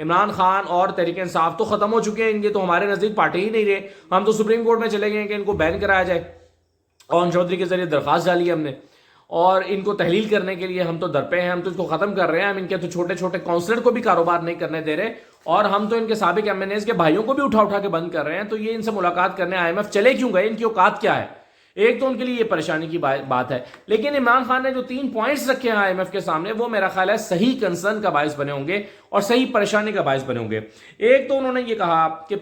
عمران خان اور تحریک انصاف تو ختم ہو چکے ہیں، ان کے تو ہمارے نزدیک پارٹی ہی نہیں رہے، ہم تو سپریم کورٹ میں چلے گئے کہ ان کو بین کرایا جائے، اور چودھری کے ذریعے درخواست ڈالی ہے ہم نے، اور ان کو تحلیل کرنے کے لیے ہم تو درپے ہیں، ہم تو اس کو ختم کر رہے ہیں، ہم ان کے تو چھوٹے چھوٹے کونسلر کو بھی کاروبار نہیں کرنے دے رہے، اور ہم تو ان کے سابق ایم این ایز کے بھائیوں کو بھی اٹھا اٹھا کے بند کر رہے ہیں۔ تو یہ ان سے ملاقات کرنے آئی ایم ایف چلے کیوں گئے، ان کی اوقات کیا ہے؟ ایک تو ان کے لیے یہ پریشانی کی بات ہے، لیکن عمران خان نے جو 3 پوائنٹس رکھے ہیں آئی ایم ایف کے سامنے، وہ میرا خیال ہے صحیح کنسرن کا باعث بنے ہوں گے اور صحیح پریشانی کا باعث بنے ہوں گے۔ ایک تو انہوں نے یہ کہا کہ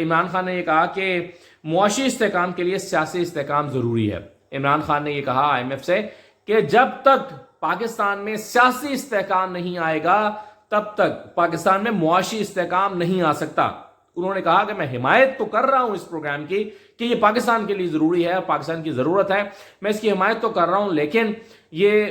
عمران خان نے یہ کہا کہ معاشی استحکام کے لیے سیاسی استحکام ضروری ہے۔ عمران خان نے یہ کہا آئی ایم ایف سے کہ جب تک پاکستان میں سیاسی استحکام نہیں آئے گا تب تک پاکستان میں معاشی استحکام نہیں آ سکتا۔ انہوں نے کہا کہ میں حمایت تو کر رہا ہوں اس پروگرام کی کہ یہ پاکستان کے لیے ضروری ہے، پاکستان کی ضرورت ہے، میں اس کی حمایت تو کر رہا ہوں، لیکن یہ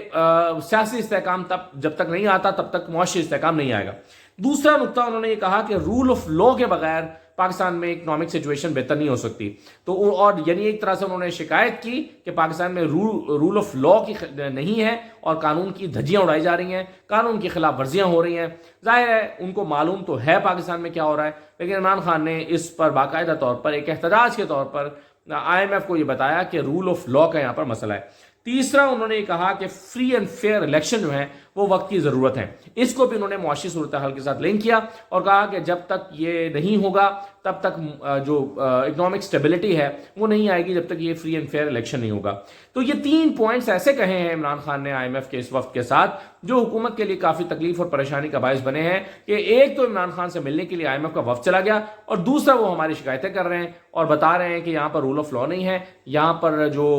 سیاسی استحکام جب تک نہیں آتا تب تک معاشی استحکام نہیں آئے گا۔ دوسرا نقطہ انہوں نے یہ کہا کہ رول آف لا کے بغیر پاکستان میں اکنامک سچویشن بہتر نہیں ہو سکتی، تو اور یعنی ایک طرح سے انہوں نے شکایت کی کہ پاکستان میں رول آف لا کی نہیں ہے اور قانون کی دھجیاں اڑائی جا رہی ہیں، قانون کی خلاف ورزیاں ہو رہی ہیں۔ ظاہر ہے ان کو معلوم تو ہے پاکستان میں کیا ہو رہا ہے، لیکن عمران خان نے اس پر باقاعدہ طور پر ایک احتجاج کے طور پر آئی ایم ایف کو یہ بتایا کہ رول آف لا کا یہاں پر مسئلہ ہے۔ تیسرا انہوں نے یہ کہا کہ فری اینڈ فیئر الیکشن جو ہیں وہ وقت کی ضرورت ہے، اس کو بھی انہوں نے معاشی صورتحال کے ساتھ لنک کیا اور کہا کہ جب تک یہ نہیں ہوگا تب تک جو اکنامک سٹیبلٹی ہے وہ نہیں آئے گی جب تک یہ فری اینڈ فیئر الیکشن نہیں ہوگا۔ تو یہ 3 پوائنٹس ایسے کہے ہیں عمران خان نے آئی ایم ایف کے اس وقت کے ساتھ جو حکومت کے لیے کافی تکلیف اور پریشانی کا باعث بنے ہیں کہ ایک تو عمران خان سے ملنے کے لیے آئی ایم ایف کا وفد چلا گیا، اور دوسرا وہ ہماری شکایتیں کر رہے ہیں اور بتا رہے ہیں کہ یہاں پر رول آف لا نہیں ہے، یہاں پر جو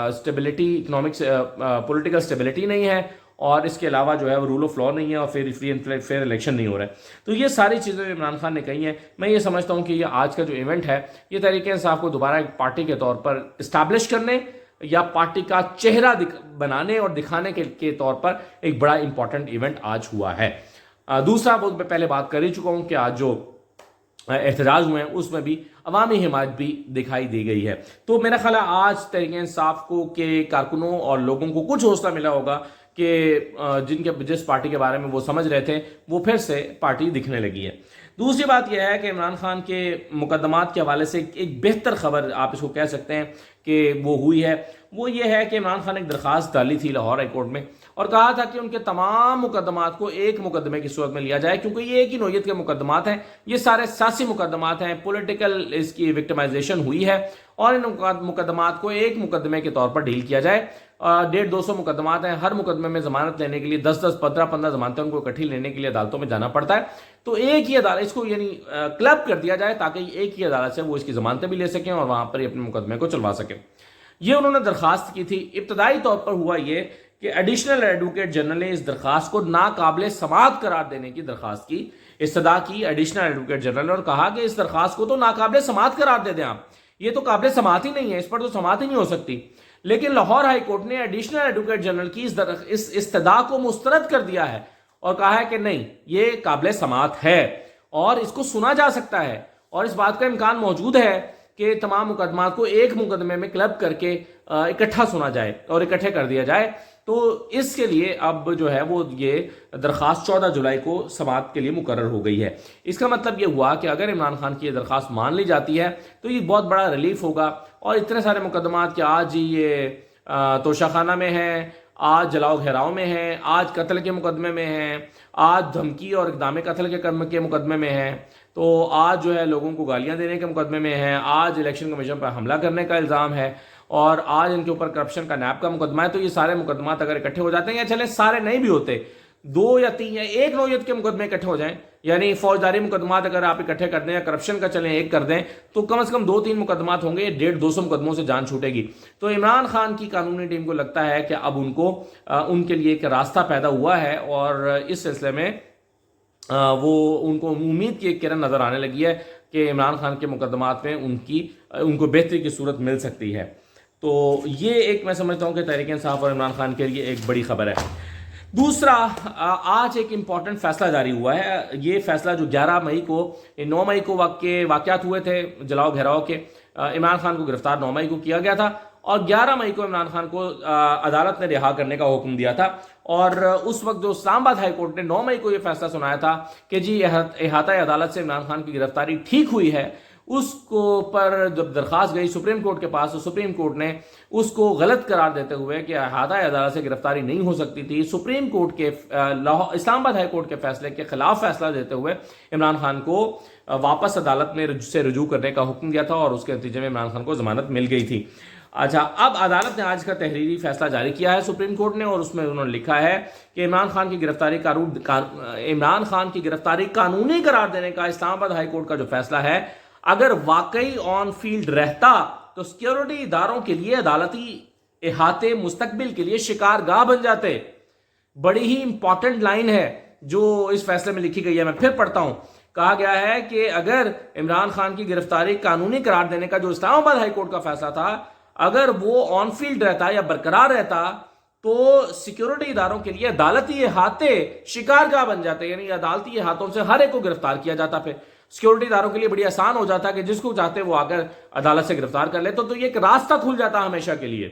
اسٹیبلٹی اکنامک پولیٹیکل اسٹیبلٹی نہیں ہے، اور اس کے علاوہ جو ہے وہ رول آف لا نہیں ہے، اور پھر فری اینڈ فیئر الیکشن نہیں ہو رہا ہے۔ تو یہ ساری چیزیں عمران خان نے کہی ہیں۔ میں یہ سمجھتا ہوں کہ یہ آج کا جو ایونٹ ہے یہ تحریک انصاف کو دوبارہ ایک پارٹی کے طور پر اسٹیبلش کرنے یا پارٹی کا چہرہ بنانے اور دکھانے کے طور پر ایک بڑا امپورٹنٹ ایونٹ آج ہوا ہے۔ دوسرا وہ میں پہلے بات کر ہی چکا ہوں کہ آج جو احتجاج ہوئے ہیں اس میں بھی عوامی حمایت بھی دکھائی دی گئی ہے۔ تو میرا خیال ہے آج تحریک انصاف کو کے کارکنوں اور لوگوں کو کچھ حوصلہ ملا ہوگا کہ جس پارٹی کے بارے میں وہ سمجھ رہے تھے وہ پھر سے پارٹی دکھنے لگی ہے۔ دوسری بات یہ ہے کہ عمران خان کے مقدمات کے حوالے سے ایک بہتر خبر آپ اس کو کہہ سکتے ہیں کہ وہ ہوئی ہے، وہ یہ ہے کہ عمران خان نے ایک درخواست ڈالی تھی لاہور ہائی کورٹ میں اور کہا تھا کہ ان کے تمام مقدمات کو ایک مقدمے کی صورت میں لیا جائے، کیونکہ یہ ایک ہی نوعیت کے مقدمات ہیں، یہ سارے سیاسی مقدمات ہیں، پولیٹیکل اس کی وکٹمائزیشن ہوئی ہے، اور ان مقدمات کو ایک مقدمے کے طور پر ڈیل کیا جائے۔ 150-200 مقدمات ہیں، ہر مقدمے میں ضمانت لینے کے لیے 10-10 15-15 ضمانتیں ان کو اکٹھی لینے کے لیے عدالتوں میں جانا پڑتا ہے، تو ایک ہی عدالت اس کو یعنی کلب کر دیا جائے تاکہ ایک ہی عدالت سے وہ اس کی ضمانتیں بھی لے سکیں اور وہاں پر ہی اپنے مقدمے کو چلوا سکیں۔ یہ انہوں نے درخواست کی تھی۔ ابتدائی طور پر ہوا یہ کہ ایڈیشنل ایڈوکیٹ جنرل نے اس درخواست کو ناقابل سماعت قرار دینے کی درخواست کی، استدعا کی ایڈیشنل ایڈوکیٹ جنرل نے، اور کہا کہ اس درخواست کو تو ناقابل سماعت قرار دے دیں آپ، یہ تو قابل سماعت ہی نہیں ہے، اس پر تو سماعت ہی نہیں ہو سکتی۔ لیکن لاہور ہائی کورٹ نے ایڈیشنل ایڈوکیٹ جنرل کی اس استدعا کو مسترد کر دیا ہے اور کہا ہے کہ نہیں، یہ قابل سماعت ہے اور اس کو سنا جا سکتا ہے، اور اس بات کا امکان موجود ہے کہ تمام مقدمات کو ایک مقدمے میں کلب کر کے اکٹھا سنا جائے اور اکٹھے کر دیا جائے۔ تو اس کے لیے اب جو ہے وہ یہ درخواست 14 جولائی کو سماعت کے لیے مقرر ہو گئی ہے۔ اس کا مطلب یہ ہوا کہ اگر عمران خان کی یہ درخواست مان لی جاتی ہے تو یہ بہت بڑا ریلیف ہوگا، اور اتنے سارے مقدمات کہ آج ہی یہ توشہ خانہ میں ہیں، آج جلاؤ گھیراؤ میں ہیں، آج قتل کے مقدمے میں ہیں، آج دھمکی اور اقدام قتل کے مقدمے میں ہیں، تو آج جو ہے لوگوں کو گالیاں دینے کے مقدمے میں ہیں، آج الیکشن کمیشن پر حملہ کرنے کا الزام ہے، اور آج ان کے اوپر کرپشن کا نیب کا مقدمہ ہے۔ تو یہ سارے مقدمات اگر اکٹھے ہو جاتے ہیں، یا چلیں سارے نہیں بھی ہوتے، 2 یا 3 یا ایک نوعیت کے مقدمے اکٹھے ہو جائیں، یعنی فوجداری مقدمات اگر آپ اکٹھے کر دیں یا کرپشن کا چلیں ایک کر دیں، تو کم از کم 2-3 مقدمات ہوں گے، 150-200 مقدموں سے جان چھوٹے گی۔ تو عمران خان کی قانونی ٹیم کو لگتا ہے کہ اب ان کے لیے ایک راستہ پیدا ہوا ہے، اور اس سلسلے میں وہ ان کو امید کی ایک کرن نظر آنے لگی ہے کہ عمران خان کے مقدمات میں ان کو بہتری کی صورت مل سکتی ہے۔ تو یہ ایک میں سمجھتا ہوں کہ تحریک انصاف اور عمران خان کے لیے ایک بڑی خبر ہے۔ دوسرا، آج ایک امپورٹنٹ فیصلہ جاری ہوا ہے۔ یہ فیصلہ جو 9 مئی کو واقعات ہوئے تھے جلاؤ گھیراؤ کے، عمران خان کو گرفتار 9 مئی کو کیا گیا تھا، اور 11 مئی کو عمران خان کو عدالت نے رہا کرنے کا حکم دیا تھا، اور اس وقت جو اسلام آباد ہائی کورٹ نے 9 مئی کو یہ فیصلہ سنایا تھا کہ جی احاطہ عدالت سے عمران خان کی گرفتاری ٹھیک ہوئی ہے، اس کو پر جب درخواست گئی سپریم کورٹ کے پاس تو سپریم کورٹ نے اس کو غلط قرار دیتے ہوئے کہ احاطہ عدالت سے گرفتاری نہیں ہو سکتی تھی، سپریم کورٹ کے اسلام آباد ہائی کورٹ کے فیصلے کے خلاف فیصلہ دیتے ہوئے عمران خان کو واپس عدالت میں سے رجوع کرنے کا حکم دیا تھا، اور اس کے نتیجے میں عمران خان کو ضمانت مل گئی تھی۔ اچھا، اب عدالت نے آج کا تحریری فیصلہ جاری کیا ہے سپریم کورٹ نے، اور اس میں انہوں نے لکھا ہے کہ عمران خان کی گرفتاری قانونی قرار دینے کا اسلام آباد ہائی کورٹ کا جو فیصلہ ہے، اگر واقعی آن فیلڈ رہتا تو سیکیورٹی اداروں کے لیے عدالتی احاطے مستقبل کے لیے شکارگاہ بن جاتے۔ بڑی ہی امپورٹنٹ لائن ہے جو اس فیصلے میں لکھی گئی ہے، میں پھر پڑھتا ہوں۔ کہا گیا ہے کہ اگر عمران خان کی گرفتاری قانونی قرار دینے کا جو اسلام آباد ہائی کورٹ کا فیصلہ تھا، اگر وہ آن فیلڈ رہتا یا برقرار رہتا تو سیکیورٹی اداروں کے لیے عدالتی احاطے شکارگاہ بن جاتے، یعنی عدالتی احاطوں سے ہر ایک کو گرفتار کیا جاتا، پھر سیکیورٹی اداروں کے لیے بڑی آسان ہو جاتا کہ جس کو چاہتے وہ آ کر عدالت سے گرفتار کر لے، تو یہ ایک راستہ کھل جاتا ہمیشہ کے لیے۔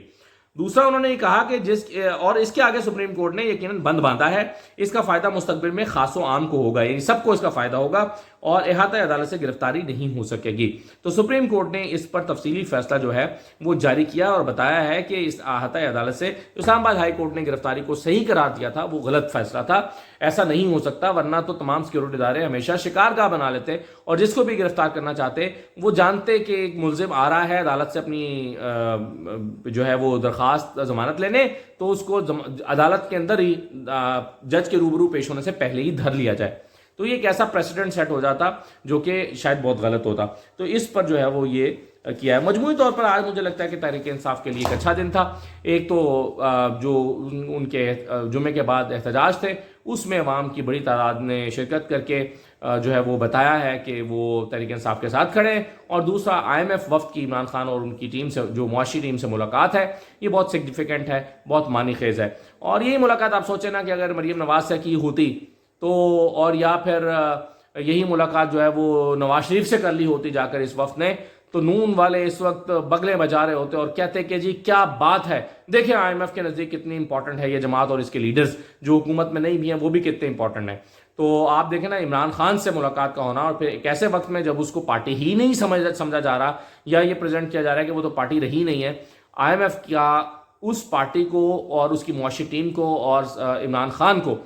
دوسرا انہوں نے یہ کہا کہ اور اس کے آگے سپریم کورٹ نے یقیناً بند باندھا ہے، اس کا فائدہ مستقبل میں خاص و عام کو ہوگا، یعنی سب کو اس کا فائدہ ہوگا اور احاطہ عدالت سے گرفتاری نہیں ہو سکے گی۔ تو سپریم کورٹ نے اس پر تفصیلی فیصلہ جو ہے وہ جاری کیا اور بتایا ہے کہ اس احاطہ عدالت سے اسلام آباد ہائی کورٹ نے گرفتاری کو صحیح قرار دیا تھا، وہ غلط فیصلہ تھا، ایسا نہیں ہو سکتا، ورنہ تو تمام سیکیورٹی ادارے ہمیشہ شکارگاہ بنا لیتے اور جس کو بھی گرفتار کرنا چاہتے وہ جانتے کہ ایک ملزم آ رہا ہے عدالت سے اپنی جو ہے وہ درخواست ضمانت لینے، تو اس کو عدالت کے اندر ہی جج کے روبرو پیش ہونے سے پہلے ہی دھر لیا جائے، تو یہ ایک ایسا پریسیڈنٹ سیٹ ہو جاتا جو کہ شاید بہت غلط ہوتا۔ تو اس پر جو ہے وہ یہ کیا ہے۔ مجموعی طور پر آج مجھے لگتا ہے کہ تحریک انصاف کے لیے ایک اچھا دن تھا۔ ایک تو جو ان کے جمعے کے بعد احتجاج تھے اس میں عوام کی بڑی تعداد نے شرکت کر کے جو ہے وہ بتایا ہے کہ وہ تحریک انصاف کے ساتھ کھڑے ہیں، اور دوسرا IMF وفد کی عمران خان اور ان کی ٹیم سے جو معاشی ٹیم سے ملاقات ہے، یہ بہت سگنیفیکنٹ ہے، بہت معنی خیز ہے۔ اور یہی ملاقات آپ سوچیں نا کہ اگر مریم نواز سے کی ہوتی تو، اور یا پھر یہی ملاقات جو ہے وہ نواز شریف سے کر لی ہوتی جا کر اس وفد نے، تو نون والے اس وقت بغلیں بجا رہے ہوتے اور کہتے کہ جی کیا بات ہے، دیکھیں IMF کے نزدیک کتنی امپورٹنٹ ہے یہ جماعت اور اس کے لیڈرز جو حکومت میں نہیں بھی ہیں وہ بھی کتنے امپورٹنٹ ہیں۔ تو آپ دیکھیں نا عمران خان سے ملاقات کا ہونا، اور پھر ایک ایسے وقت میں جب اس کو پارٹی ہی نہیں سمجھا جا رہا، یا یہ پریزنٹ کیا جا رہا ہے کہ وہ تو پارٹی رہی نہیں ہے، IMF کیا اس پارٹی کو اور اس کی معاشی ٹیم کو اور عمران خان کو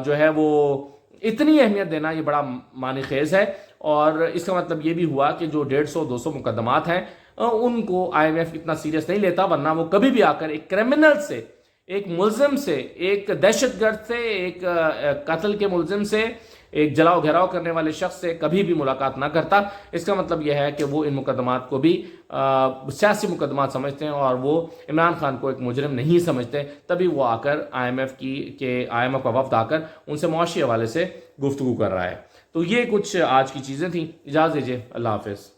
جو ہے وہ اتنی اہمیت دینا، یہ بڑا معنی خیز ہے۔ اور اس کا مطلب یہ بھی ہوا کہ جو 150-200 مقدمات ہیں ان کو IMF اتنا سیریس نہیں لیتا، ورنہ وہ کبھی بھی آ کر ایک کرمنل سے، ایک ملزم سے، ایک دہشت گرد سے، ایک قتل کے ملزم سے، ایک جلاؤ گھیراؤ کرنے والے شخص سے کبھی بھی ملاقات نہ کرتا۔ اس کا مطلب یہ ہے کہ وہ ان مقدمات کو بھی سیاسی مقدمات سمجھتے ہیں اور وہ عمران خان کو ایک مجرم نہیں سمجھتے، تبھی وہ آ کر IMF کا وفد آ کر ان سے معاشی حوالے سے گفتگو کر رہا ہے۔ تو یہ کچھ آج کی چیزیں تھیں، اجازت دیجیے، اللہ حافظ۔